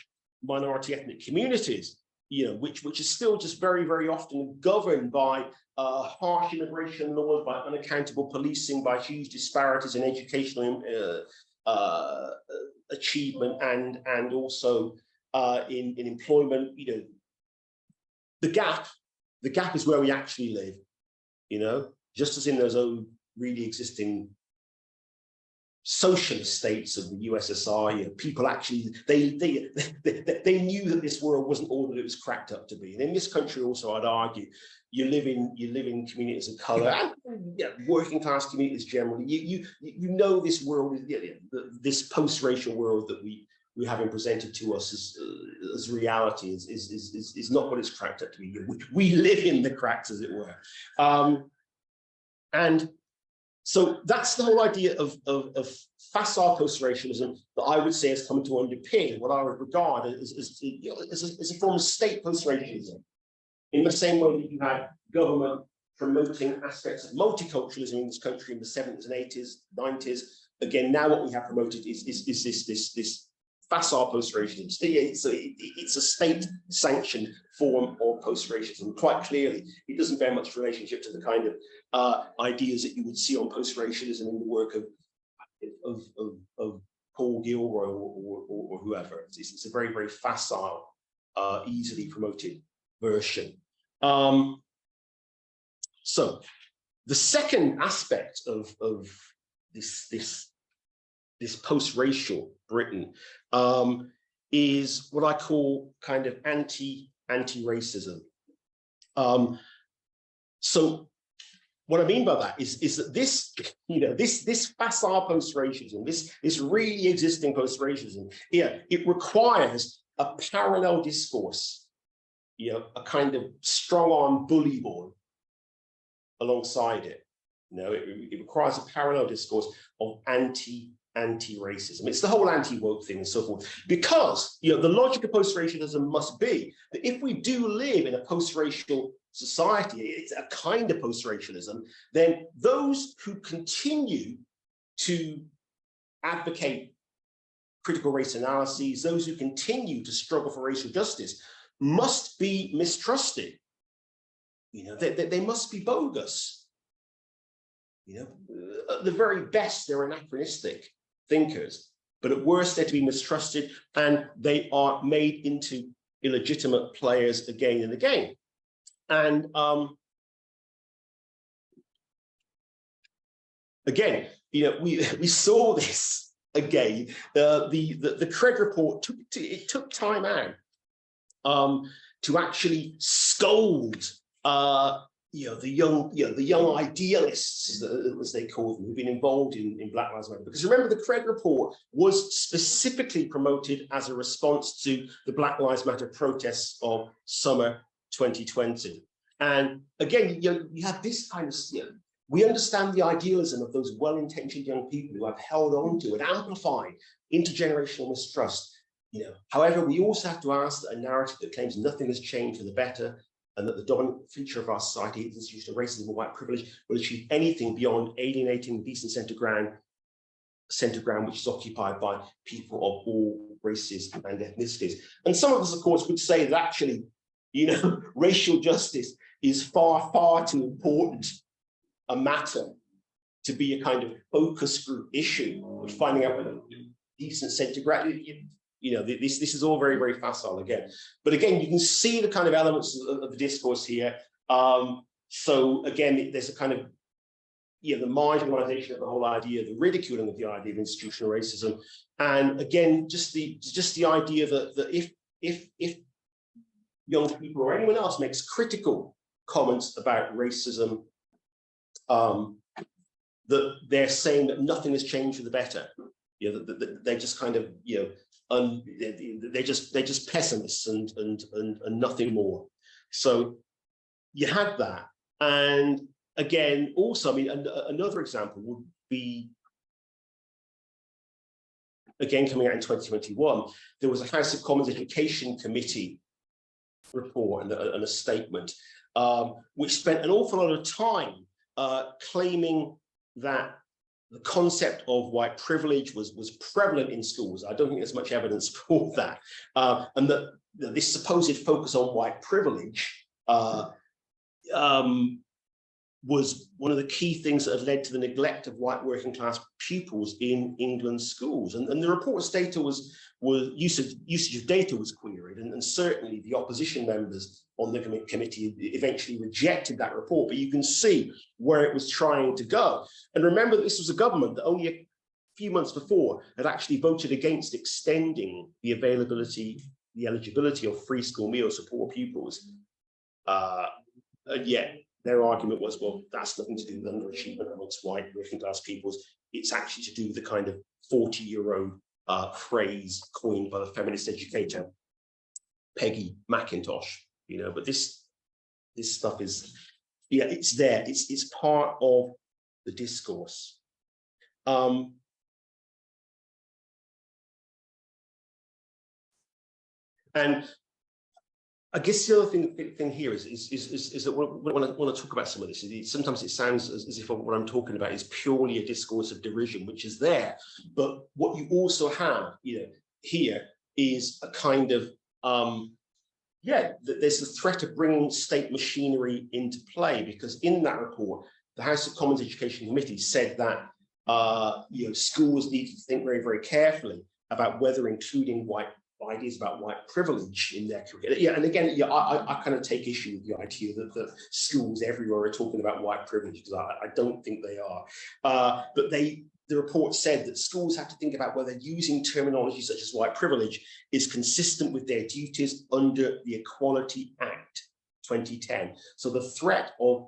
minority ethnic communities, which is still just very, very often governed by harsh immigration laws, by unaccountable policing, by huge disparities in educational achievement and also in employment. The gap is where we actually live. Just as in those old really existing socialist states of the USSR, people actually they knew that this world wasn't all that it was cracked up to be. And in this country also, I'd argue, you live in communities of color and working class communities generally. You know this world, this post-racial world that we having presented to us as reality is not what it's cracked up to be. We live in the cracks, as it were, and so that's the whole idea of facile post-racialism that I would say has come to underpin what I would regard as a form of state post-racialism. In the same way that you had government promoting aspects of multiculturalism in this country in the 70s and 80s, 90s. Again, now what we have promoted is this facile post-racialism. So it's a state-sanctioned form of post-racialism. Quite clearly, it doesn't bear much relationship to the kind of ideas that you would see on post-racialism in the work of Paul Gilroy or whoever. It's a very, very facile, easily promoted version. So the second aspect of this post-racial Britain is what I call kind of anti-racism. So what I mean by that is that this, this facile post-racialism, this really existing post-racialism, it requires a parallel discourse, a kind of strong-arm bully boy alongside it. It requires a parallel discourse of anti-racism. It's the whole anti-woke thing and so forth. Because the logic of post-racialism must be that if we do live in a post-racial society, it's a kind of post-racialism, then those who continue to advocate critical race analyses, those who continue to struggle for racial justice, must be mistrusted. They must be bogus. At the very best, they're anachronistic thinkers, but at worst, they're to be mistrusted, and they are made into illegitimate players again and again. And again, we saw this again. The Craig report took time out to actually scold the young idealists, as they call them, who've been involved in Black Lives Matter. Because remember, the Craig report was specifically promoted as a response to the Black Lives Matter protests of summer 2020. And again, you have this kind of, we understand the idealism of those well-intentioned young people who have held on to and amplified intergenerational mistrust. However, we also have to ask that a narrative that claims nothing has changed for the better, and that the dominant feature of our society is institutional racism and white privilege, will achieve anything beyond alienating the decent center ground which is occupied by people of all races and ethnicities. And some of us, of course, would say that actually, racial justice is far, far too important a matter to be a kind of focus group issue of finding out whether decent center ground. This is all very, very facile again. But again, you can see the kind of elements of the discourse here. So again, there's a kind of, the marginalization of the whole idea, the ridiculing of the idea of institutional racism. And again, just the idea that if young people or anyone else makes critical comments about racism, that they're saying that nothing has changed for the better. They're just kind of, they're just pessimists and nothing more. So you had that. And again, also, another example would be, again, coming out in 2021, there was a House of Commons Education Committee report and a statement, which spent an awful lot of time claiming that the concept of white privilege was prevalent in schools. I don't think there's much evidence for that. And that this supposed focus on white privilege was one of the key things that had led to the neglect of white working class pupils in England's schools. And the report's data usage of data was queried, and certainly the opposition members on the committee eventually rejected that report, but you can see where it was trying to go. And remember that this was a government that only a few months before had actually voted against extending the eligibility of free school meals for poor pupils. And yet their argument was, well, that's nothing to do with underachievement amongst white working class peoples. It's actually to do with the kind of 40-year-old phrase coined by the feminist educator Peggy McIntosh. But this stuff is, it's there. It's part of the discourse. And I guess the other thing here is that when I want to talk about some of this, sometimes it sounds as if what I'm talking about is purely a discourse of derision, which is there. But what you also have, here is a kind of, there's the threat of bringing state machinery into play, because in that report, the House of Commons Education Committee said that schools need to think very, very carefully about whether including ideas about white privilege in their curriculum. And again, I kind of take issue with the idea that schools everywhere are talking about white privilege, because I don't think they are. But the report said that schools have to think about whether using terminology such as white privilege is consistent with their duties under the Equality Act 2010. So the threat of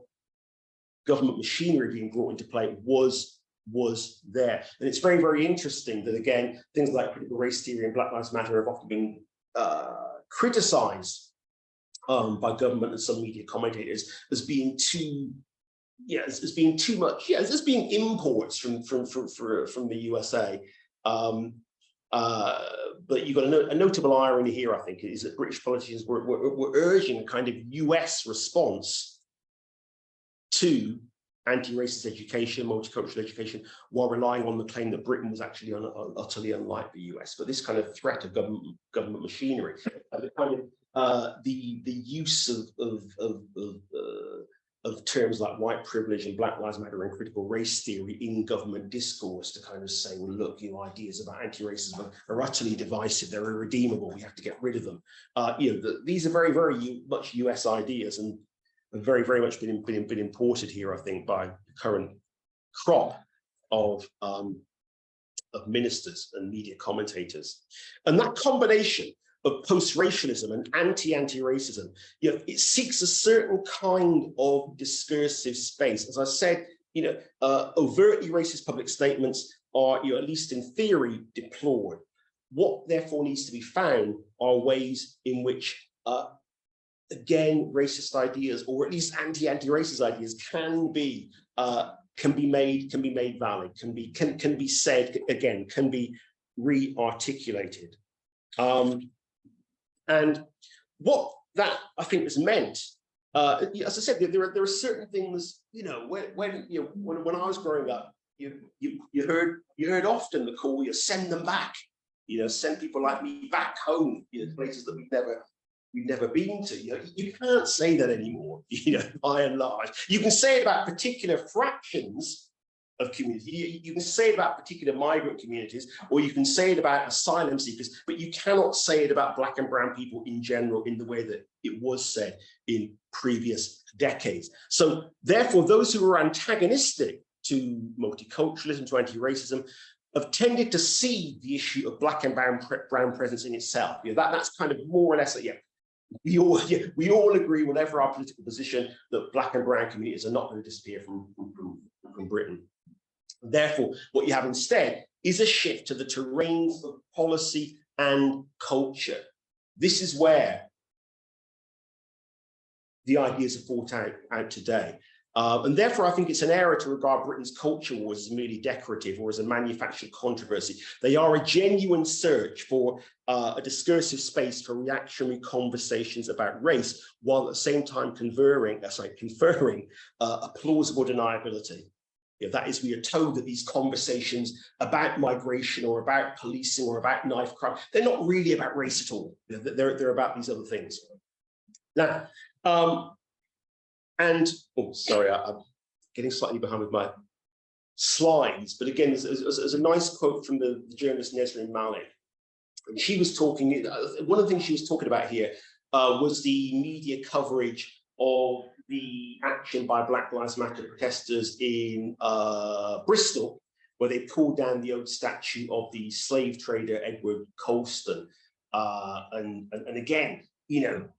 government machinery being brought into play was there. And it's very, very interesting that, again, things like critical race theory and Black Lives Matter have often been criticized by government and some media commentators as being too, as being too much, as being imports from the USA. But you've got a notable irony here, I think, is that British politicians were urging a kind of US response to anti-racist education, multicultural education, while relying on the claim that Britain was actually utterly unlike the US. But this kind of threat of government machinery, the kind of the use of terms like white privilege and Black Lives Matter and critical race theory in government discourse to kind of say, well, look, ideas about anti-racism are utterly divisive, they're irredeemable, we have to get rid of them. These are very, very much US ideas, and very, very much been imported here, I think, by the current crop of ministers and media commentators. And that combination of post-racialism and anti-racism, it seeks a certain kind of discursive space. As I said, overtly racist public statements are, at least in theory, deplored. What therefore needs to be found are ways in which again, racist ideas, or at least anti-racist ideas, can be made valid, can be said again, can be re-articulated. And what that I think has meant, as I said, there are certain things, when I was growing up, you heard often the call, send them back, send people like me back home, places that we've never been to. You can't say that anymore, by and large. You can say it about particular fractions of community. You can say it about particular migrant communities, or you can say it about asylum seekers, but you cannot say it about Black and brown people in general in the way that it was said in previous decades. So therefore, those who are antagonistic to multiculturalism, to anti-racism, have tended to see the issue of Black and brown presence in itself. That's kind of more or less, we all agree, whatever our political position, that Black and brown communities are not going to disappear from Britain. Therefore, what you have instead is a shift to the terrains of policy and culture. This is where the ideas are fought out today. And therefore, I think it's an error to regard Britain's culture wars as merely decorative or as a manufactured controversy. They are a genuine search for a discursive space for reactionary conversations about race, while at the same time conferring a plausible deniability. That is, we are told that these conversations about migration or about policing or about knife crime, they're not really about race at all. They're about these other things. Now, sorry, I'm getting slightly behind with my slides, but again, there's a nice quote from the journalist Nesrin Malik. And she was talking, one of the things she was talking about here was the media coverage of the action by Black Lives Matter protesters in Bristol, where they pulled down the old statue of the slave trader Edward Colston. And again,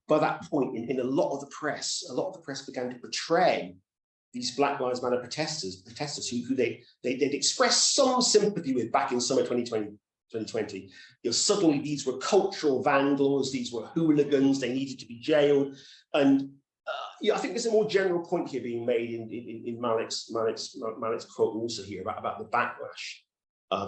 by that point, in a lot of the press began to portray these Black Lives Matter protesters who they'd expressed some sympathy with back in summer 2020. Suddenly these were cultural vandals, these were hooligans, they needed to be jailed. And I think there's a more general point here being made in Malik's quote also here about the backlash,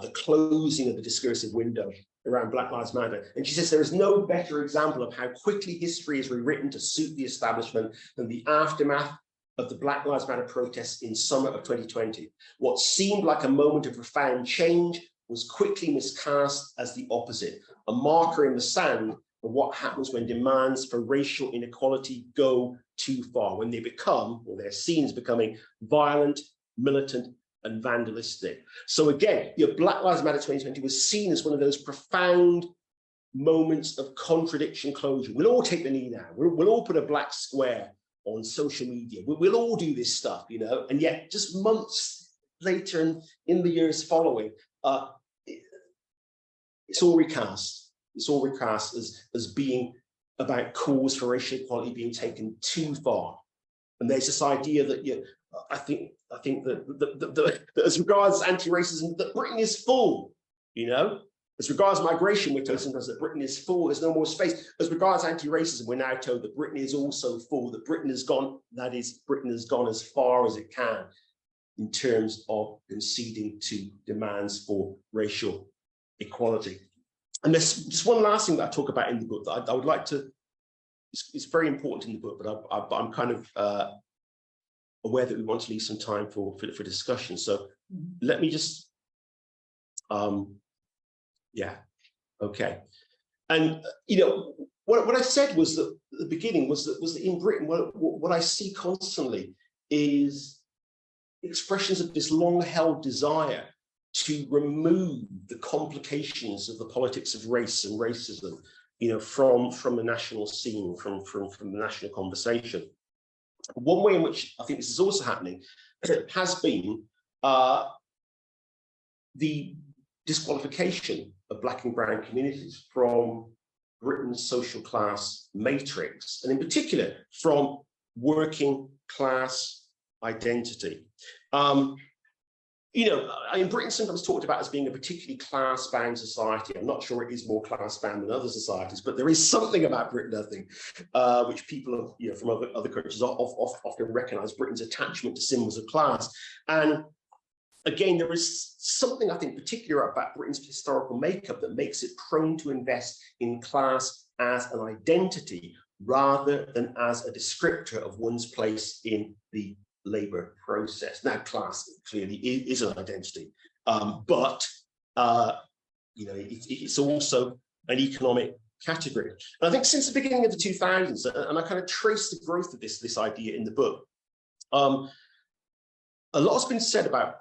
the closing of the discursive window around Black Lives Matter. And she says there is no better example of how quickly history is rewritten to suit the establishment than the aftermath of the Black Lives Matter protests in summer of 2020. What seemed like a moment of profound change was quickly miscast as the opposite, a marker in the sand of what happens when demands for racial inequality go too far, when they become, or they're seen as becoming, violent, militant, and vandalistic. So again, Black Lives Matter 2020 was seen as one of those profound moments of contradiction closure. We'll all take the knee now. We'll all put a black square on social media. We'll all do this stuff, and yet just months later and in the years following, it's all recast. It's all recast as being about calls for racial equality being taken too far. And there's this idea that I think that as regards anti-racism, that Britain is full, you know. As regards migration, we're told sometimes that Britain is full, there's no more space. As regards anti-racism, we're now told that Britain is also full, that Britain has gone, that is, Britain has gone as far as it can in terms of conceding to demands for racial equality. And there's just one last thing that I talk about in the book that I would like to, it's very important in the book, but I'm kind of aware that we want to leave some time for discussion. So let me just, yeah, okay. And, you know, what I said was that at the beginning was that in Britain, what I see constantly is expressions of this long-held desire to remove the complications of the politics of race and racism, you know, from the national scene, from the national conversation. One way in which I think this is also happening has been the disqualification of Black and brown communities from Britain's social class matrix, and in particular from working class identity. You know, in Britain sometimes talked about as being a particularly class-bound society. I'm not sure it is more class-bound than other societies, but there is something about Britain, I think, which people, you know, from other countries often recognise Britain's attachment to symbols of class. And again, there is something I think particular about Britain's historical makeup that makes it prone to invest in class as an identity rather than as a descriptor of one's place in the labour process. Now, class clearly is an identity, but you know, it's also an economic category. And I think since the beginning of the 2000s, and I kind of trace the growth of this idea in the book, a lot has been said about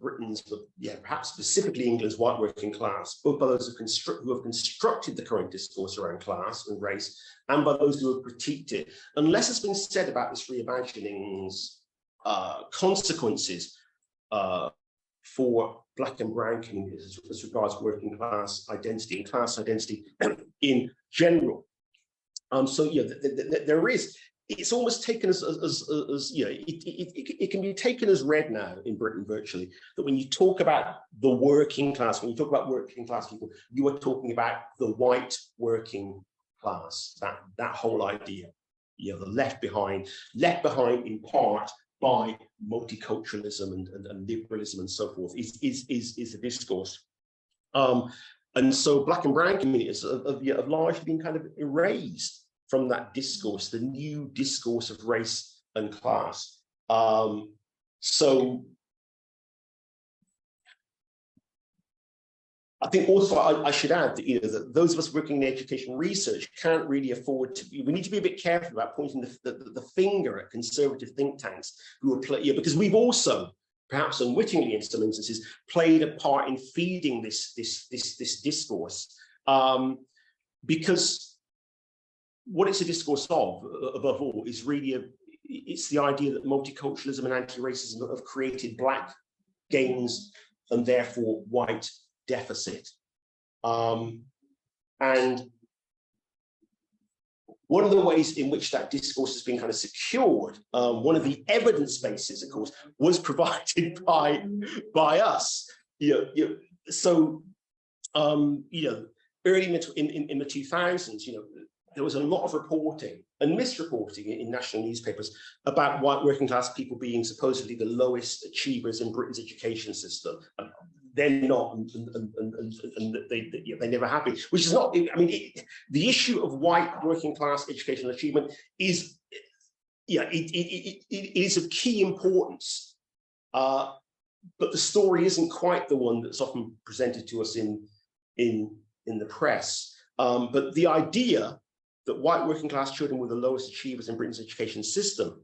Britain's, but yeah, perhaps specifically England's white working class, both by those who have constructed the current discourse around class and race, and by those who have critiqued it. And less has been said about this reimagining's consequences for Black and brown communities as regards working class identity and class identity in general. So yeah, there is. It's almost taken as you know, it can be taken as read now in Britain virtually, that when you talk about the working class, when you talk about working class people, you are talking about the white working class, that whole idea, you know, the left behind in part by multiculturalism and liberalism and so forth is the discourse. And so Black and brown communities have largely been kind of erased from that discourse, the new discourse of race and class. So I think also I should add that, you know, that those of us working in education research can't really afford to we need to be a bit careful about pointing the finger at conservative think tanks who are because we've also, perhaps unwittingly in some instances, played a part in feeding this discourse, because what it's a discourse of, above all, is really it's the idea that multiculturalism and anti-racism have created Black gains and therefore white deficit. And one of the ways in which that discourse has been kind of secured, one of the evidence bases, of course, was provided by us. So early in the 2000s, you know, there was a lot of reporting and misreporting in national newspapers about white working class people being supposedly the lowest achievers in Britain's education system. They're not, and they never have been, which is not, I mean, the issue of white working class educational achievement is, it is of key importance, but the story isn't quite the one that's often presented to us in the press. But the idea that white working class children were the lowest achievers in Britain's education system,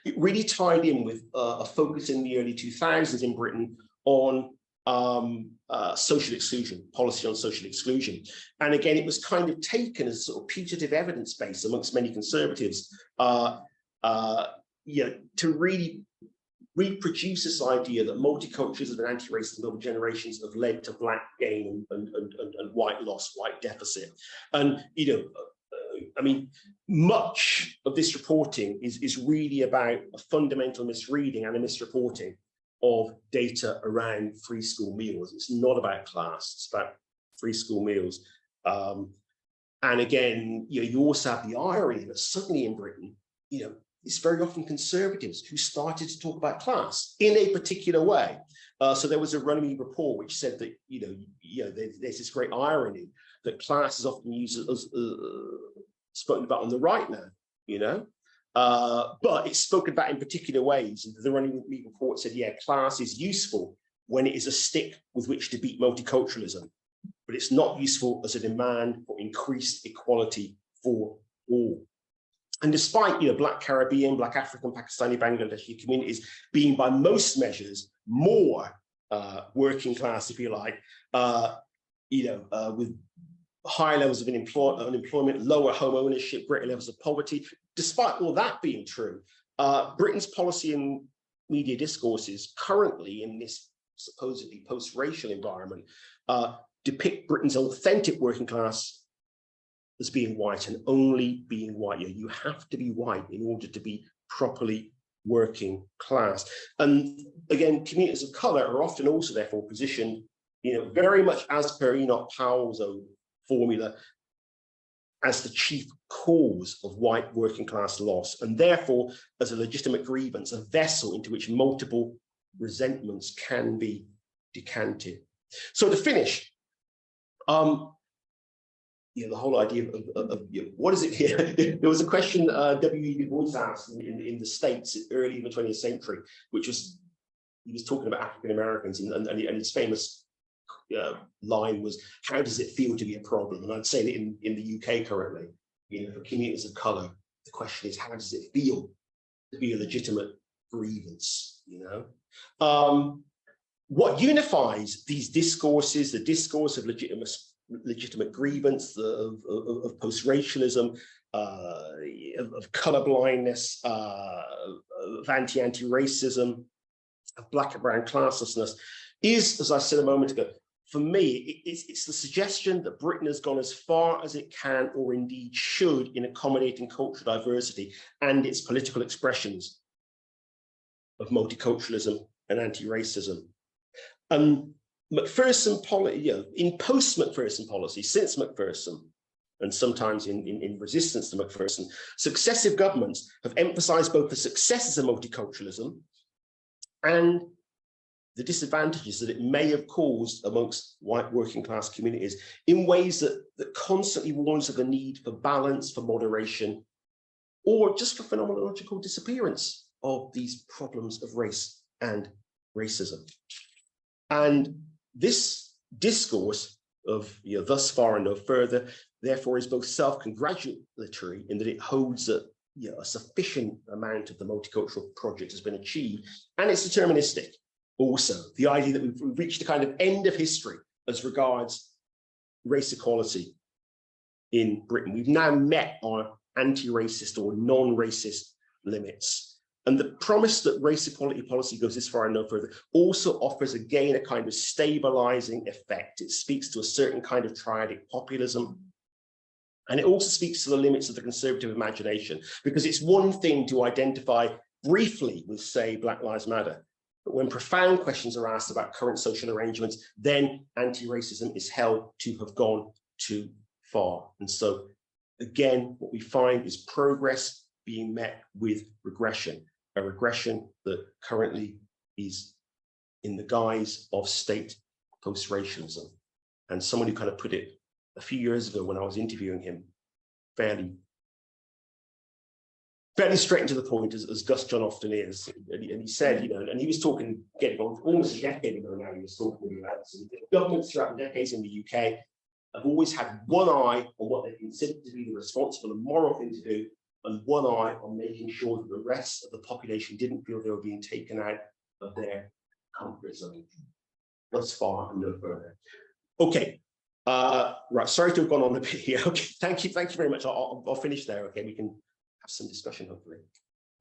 it really tied in with a focus in the early 2000s in Britain on social exclusion, policy on social exclusion. And again, it was kind of taken as sort of putative evidence base amongst many conservatives, to really reproduce this idea that multiculturalism and anti-racism over generations have led to Black gain and white loss, white deficit. And, I mean, much of this reporting is really about a fundamental misreading and a misreporting of data around free school meals. It's not about class, it's about free school meals. And again, you also have the irony that suddenly in Britain, it's very often conservatives who started to talk about class in a particular way. So there was a Runnymede report which said that, there's this great irony that class is often used as spoken about on the right now, but it's spoken about in particular ways. The Runnymede report said, yeah, class is useful when it is a stick with which to beat multiculturalism, but it's not useful as a demand for increased equality for all. And despite, Black Caribbean, Black African, Pakistani, Bangladeshi communities being by most measures more working class, if you like, with higher levels of unemployment, lower home ownership, greater levels of poverty, despite all that being true, Britain's policy and media discourses currently in this supposedly post-racial environment depict Britain's authentic working class as being white and only being white. You have to be white in order to be properly working class. And again, communities of color are often also therefore positioned, very much as per Enoch Powell's own formula, as the chief cause of white working class loss, and therefore as a legitimate grievance, a vessel into which multiple resentments can be decanted. So to finish, the whole idea of what is it here? There was a question W.E. Du Bois asked in the States early in the 20th century, which was, he was talking about African Americans, and his famous line was, how does it feel to be a problem? And I'd say that in the UK currently, for communities of color, the question is, how does it feel to be a legitimate grievance? What unifies these discourses, the discourse of legitimate grievance, of post-racialism, of colorblindness, of anti-racism, of Black and brown classlessness, is, as I said a moment ago, for me, it's the suggestion that Britain has gone as far as it can, or indeed should, in accommodating cultural diversity and its political expressions of multiculturalism and anti-racism. Macpherson policy, in post-Macpherson policy, since Macpherson, and sometimes in resistance to Macpherson, successive governments have emphasized both the successes of multiculturalism and the disadvantages that it may have caused amongst white working class communities in ways that constantly warns of the need for balance, for moderation, or just for phenomenological disappearance of these problems of race and racism. And this discourse of thus far and no further, therefore, is both self-congratulatory in that it holds that a sufficient amount of the multicultural project has been achieved, and it's deterministic. Also, the idea that we've reached a kind of end of history as regards race equality in Britain. We've now met our anti-racist or non-racist limits. And the promise that race equality policy goes this far and no further also offers, again, a kind of stabilizing effect. It speaks to a certain kind of triadic populism. And it also speaks to the limits of the conservative imagination, because it's one thing to identify briefly with, say, Black Lives Matter. But when profound questions are asked about current social arrangements, then anti-racism is held to have gone too far. And so, again, what we find is progress being met with regression, a regression that currently is in the guise of state post-racialism. And someone who kind of put it a few years ago when I was interviewing him, fairly straight into the point, as Gus John often is. And he said, and he was talking, getting on almost a decade ago now, he was talking about governments throughout the decades in the UK have always had one eye on what they consider to be the responsible and moral thing to do, and one eye on making sure that the rest of the population didn't feel they were being taken out of their comfort zone. Thus far and no further. Okay, right, sorry to have gone on a bit here. Okay, thank you very much. I'll finish there, okay? We can have some discussion, hopefully.